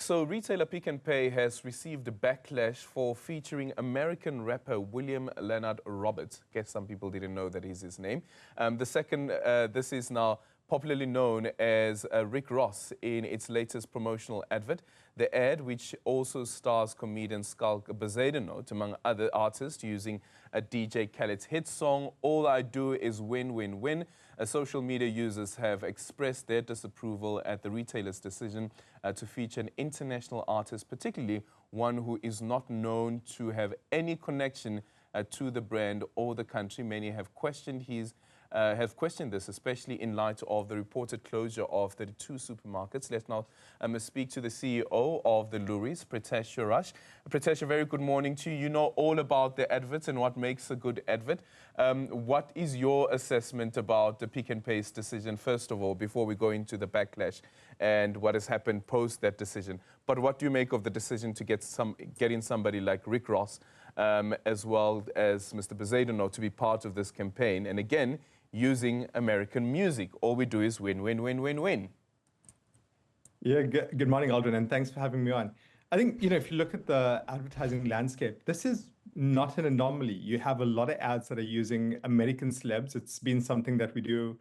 So retailer Pick n Pay has received a backlash for featuring American rapper William Leonard Roberts. Guess some people didn't know that is his name. This is now popularly known as Rick Ross in its latest promotional advert. The ad, which also stars comedian Skulk Bazadenote, among other artists, using a DJ Khaled's hit song, All I Do Is Win, Win, Win. Social media users have expressed their disapproval at the retailer's decision to feature an international artist, particularly one who is not known to have any connection to the brand or the country. Many have questioned this, especially in light of the reported closure of 32 supermarkets. Let's now speak to the CEO of the Lurries, Pritesh Shurash. Pritesh, a very good morning to you. You know all about the adverts and what makes a good advert. What is your assessment about the Pick n Pay's decision, first of all, before we go into the backlash and what has happened post that decision? But what do you make of the decision to get in somebody like Rick Ross, as well as Mr. Bazadenote, to be part of this campaign? And again, using American music. All we do is win, win, win, win, win. Yeah, good morning, Aldrin, and thanks for having me on. I think, if you look at the advertising landscape, this is not an anomaly. You have a lot of ads that are using American celebs. It's been something that we do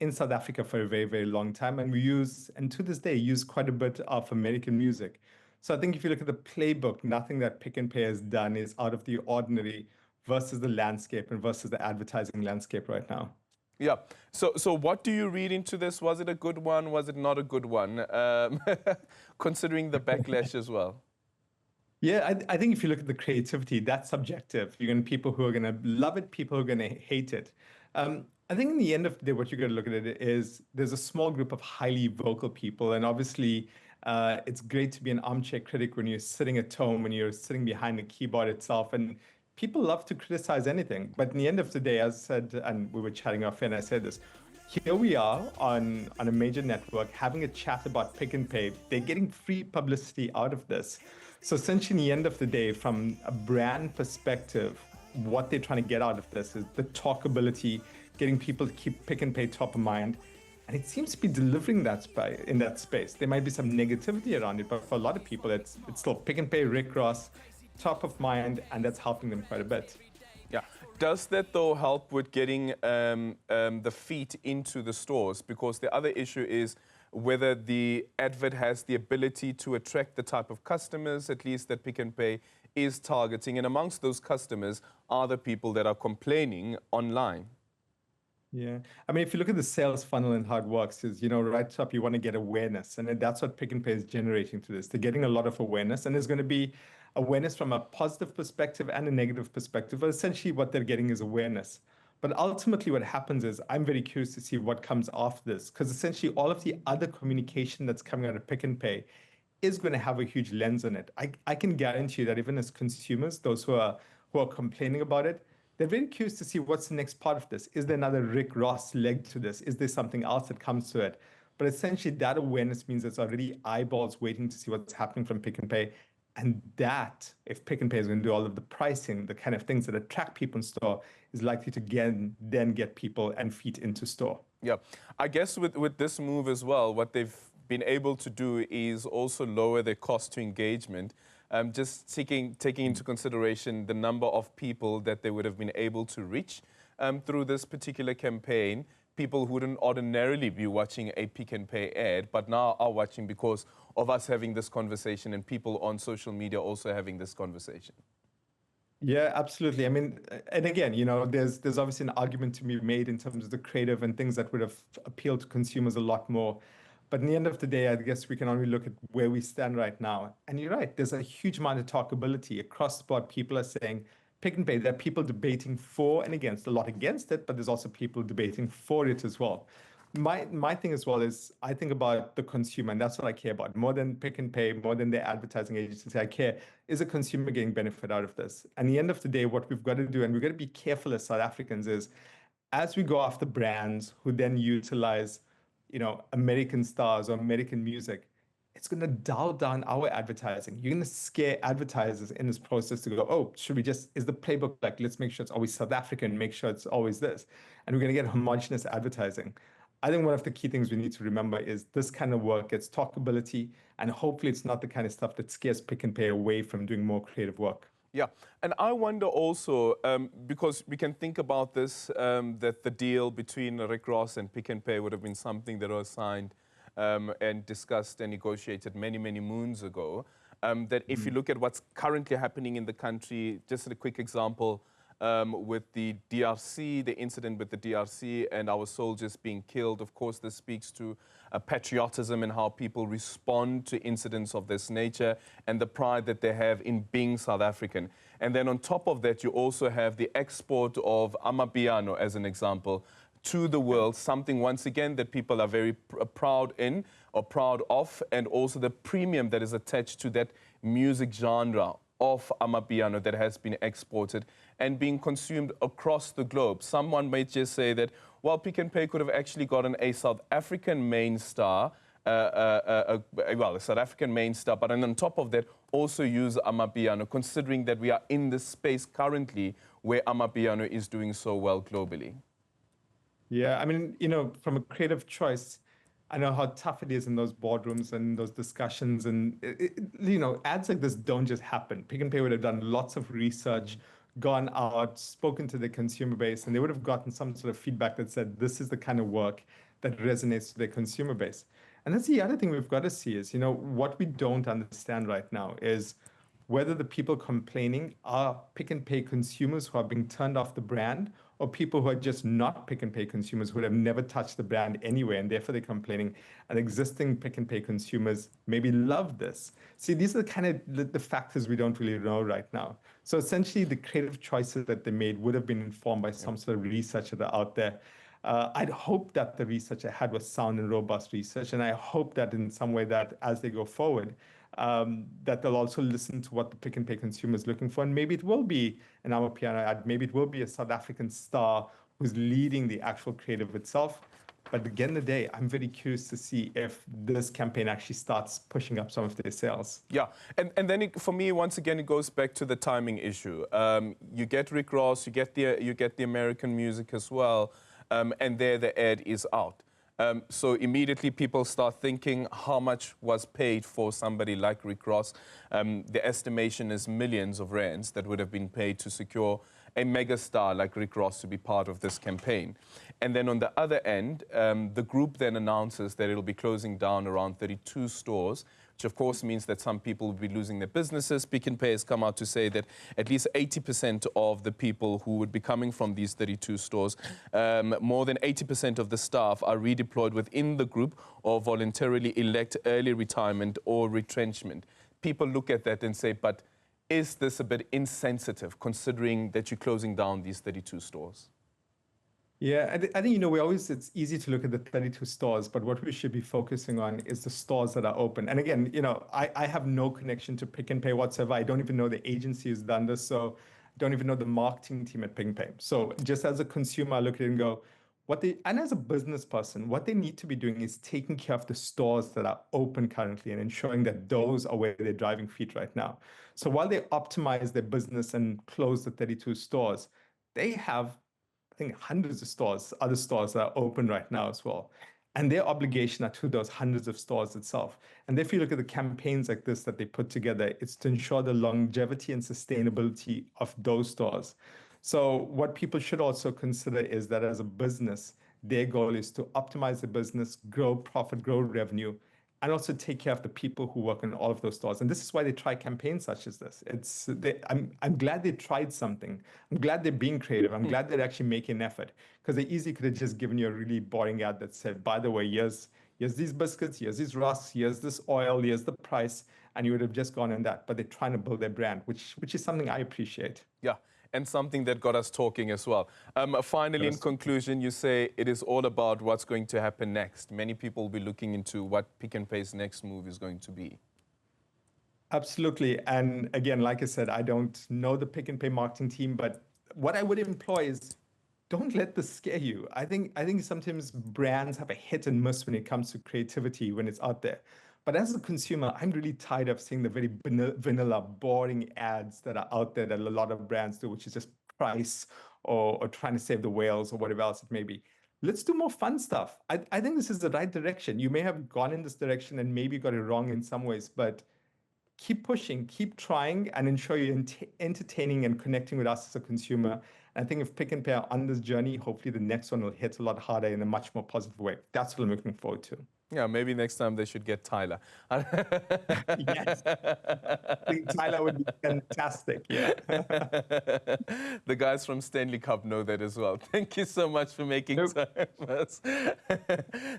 in South Africa for a very, very long time, and we use, and to this day, use quite a bit of American music. So I think if you look at the playbook, nothing that Pick n Pay has done is out of the ordinary versus the landscape and versus the advertising landscape right now. Yeah. So what do you read into this? Was it a good one? Was it not a good one? Considering the backlash as well. Yeah, I think if you look at the creativity, that's subjective. You're going to people who are going to love it, people who are going to hate it. I think in the end of the day, what you're going to look at it is there's a small group of highly vocal people. And obviously, it's great to be an armchair critic when you're sitting at home, when you're sitting behind the keyboard itself. And people love to criticize anything. But in the end of the day, as I said, and we were chatting off and I said this, here we are on a major network having a chat about Pick n Pay. They're getting free publicity out of this. So essentially, in the end of the day, from a brand perspective, what they're trying to get out of this is the talkability, getting people to keep Pick n Pay top of mind. And it seems to be delivering that in that space. There might be some negativity around it, but for a lot of people, it's still Pick n Pay, Rick Ross, top of mind, and that's helping them quite a bit. Yeah. Does that, though, help with getting the feet into the stores? Because the other issue is whether the advert has the ability to attract the type of customers, at least that Pick n Pay is targeting. And amongst those customers are the people that are complaining online. Yeah. I mean, if you look at the sales funnel and how it works is, right up, you want to get awareness. And that's what Pick n Pay is generating to this. They're getting a lot of awareness. And there's going to be awareness from a positive perspective and a negative perspective. But essentially, what they're getting is awareness. But ultimately, what happens is I'm very curious to see what comes after this, because essentially all of the other communication that's coming out of Pick n Pay is going to have a huge lens on it. I can guarantee you that even as consumers, those who are complaining about it, they're very curious to see what's the next part of this. Is there another Rick Ross leg to this? Is there something else that comes to it? But essentially, that awareness means there's already eyeballs waiting to see what's happening from Pick n Pay. And that, if Pick n Pay is going to do all of the pricing, the kind of things that attract people in store, is likely to then get people and feet into store. Yeah. I guess with this move as well, what they've been able to do is also lower their cost to engagement. Just taking into consideration the number of people that they would have been able to reach through this particular campaign, people who wouldn't ordinarily be watching a Pick n Pay ad, but now are watching because of us having this conversation and people on social media also having this conversation. Yeah, absolutely. I mean, and again, there's obviously an argument to be made in terms of the creative and things that would have appealed to consumers a lot more. But in the end of the day, I guess we can only look at where we stand right now. And you're right, there's a huge amount of talkability across the board. People are saying Pick n Pay. There are people debating for and against, a lot against it, but there's also people debating for it as well. My thing as well is I think about the consumer, and that's what I care about. More than Pick n Pay, more than the advertising agency, I care, is a consumer getting benefit out of this? And at the end of the day, what we've got to do, and we've got to be careful as South Africans, is as we go after brands who then utilize American stars or American music, it's going to dial down our advertising. You're going to scare advertisers in this process to go, oh, is the playbook like, let's make sure it's always South African, make sure it's always this. And we're going to get homogenous advertising. I think one of the key things we need to remember is this kind of work gets talkability, and hopefully it's not the kind of stuff that scares Pick and Pay away from doing more creative work. Yeah, and I wonder also, because we can think about this, that the deal between Rick Ross and Pick and Pay would have been something that was signed and discussed and negotiated many, many moons ago. That if you look at what's currently happening in the country, just a quick example, with the DRC, the incident with the DRC and our soldiers being killed. Of course, this speaks to patriotism and how people respond to incidents of this nature and the pride that they have in being South African. And then on top of that, you also have the export of Amapiano, as an example, to the world, something once again that people are very proud in or proud of, and also the premium that is attached to that music genre of Amapiano that has been exported and being consumed across the globe. Someone might just say that, well, Pick and Pay could have actually gotten a South African main star, well, a South African main star, but on top of that, also use Amapiano, considering that we are in this space currently where Amapiano is doing so well globally. Yeah, I mean, you know, from a creative choice, I know how tough it is in those boardrooms and those discussions. And, you know, ads like this don't just happen. Pick and Pay would have done lots of research, gone out, spoken to the consumer base, and they would have gotten some sort of feedback that said, this is the kind of work that resonates with their consumer base. And that's the other thing we've got to see is, you know, what we don't understand right now is whether the people complaining are Pick and Pay consumers who are being turned off the brand, or people who are just not Pick and Pay consumers who would have never touched the brand anyway, and therefore they're complaining, and existing Pick and Pay consumers maybe love this. See, these are kind of the factors we don't really know right now. So essentially, the creative choices that they made would have been informed by some sort of research that are out there. I'd hope that the research I had was sound and robust research, and I hope that in some way that as they go forward, that they'll also listen to what the Pick and Pay consumer is looking for. And maybe it will be an Amapiano ad, maybe it will be a South African star who's leading the actual creative itself. But again, in the day, I'm very curious to see if this campaign actually starts pushing up some of their sales. Yeah, and then for me, once again, it goes back to the timing issue. You get Rick Ross, you get the American music as well, and there the ad is out. So immediately people start thinking how much was paid for somebody like Rick Ross. The estimation is millions of rands that would have been paid to secure a megastar like Rick Ross to be part of this campaign. And then on the other end, the group then announces that it'll be closing down around 32 stores, which of course means that some people will be losing their businesses. Pick and Pay has come out to say that at least 80% of the people who would be coming from these 32 stores, more than 80% of the staff are redeployed within the group or voluntarily elect early retirement or retrenchment. People look at that and say, but is this a bit insensitive considering that you're closing down these 32 stores? Yeah, I think, you know, it's easy to look at the 32 stores, but what we should be focusing on is the stores that are open. And again, you know, I have no connection to Pick and Pay whatsoever. I don't even know the agency who's done this. So I don't even know the marketing team at Pick and Pay. So just as a consumer, I look at it and go, and as a business person, what they need to be doing is taking care of the stores that are open currently and ensuring that those are where they're driving feet right now. So while they optimize their business and close the 32 stores, they have, I think, hundreds of stores, other stores that are open right now as well. And their obligation are to those hundreds of stores itself. And if you look at the campaigns like this that they put together, it's to ensure the longevity and sustainability of those stores. So what people should also consider is that as a business, their goal is to optimize the business, grow profit, grow revenue, and also take care of the people who work in all of those stores. And this is why they try campaigns such as this. I'm glad they tried something. I'm glad they're being creative. I'm glad they're actually making an effort, because they easily could have just given you a really boring ad that said, by the way, here's these biscuits, here's these rusks, here's this oil, here's the price, and you would have just gone on that. But they're trying to build their brand, which is something I appreciate. Yeah. And something that got us talking as well. Finally, in conclusion, you say it is all about what's going to happen next. Many people will be looking into what Pick and Pay's next move is going to be. Absolutely. And again, like I said, I don't know the Pick and Pay marketing team, but what I would employ is don't let this scare you. I think sometimes brands have a hit and miss when it comes to creativity when it's out there. But as a consumer, I'm really tired of seeing the very vanilla, boring ads that are out there that a lot of brands do, which is just price or trying to save the whales or whatever else it may be. let's do more fun stuff. I think this is the right direction. You may have gone in this direction and maybe got it wrong in some ways, but keep pushing, keep trying, and ensure you're entertaining and connecting with us as a consumer. And I think if Pick and Pay are on this journey, hopefully the next one will hit a lot harder in a much more positive way. That's what I'm looking forward to. Yeah, maybe next time they should get Tyler. Yes. I think Tyler would be fantastic. Yeah. The guys from Stanley Cup know that as well. Thank you so much for making time for us.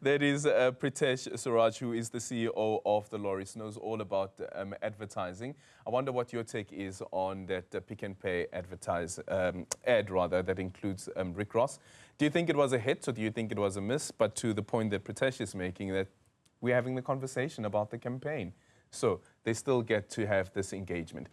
That is Pritesh Suraj, who is the CEO of the Loris, knows all about advertising. I wonder what your take is on that Pick and Pay ad that includes Rick Ross. Do you think it was a hit or do you think it was a miss? But to the point that Pritesh is making, that we're having the conversation about the campaign. So they still get to have this engagement.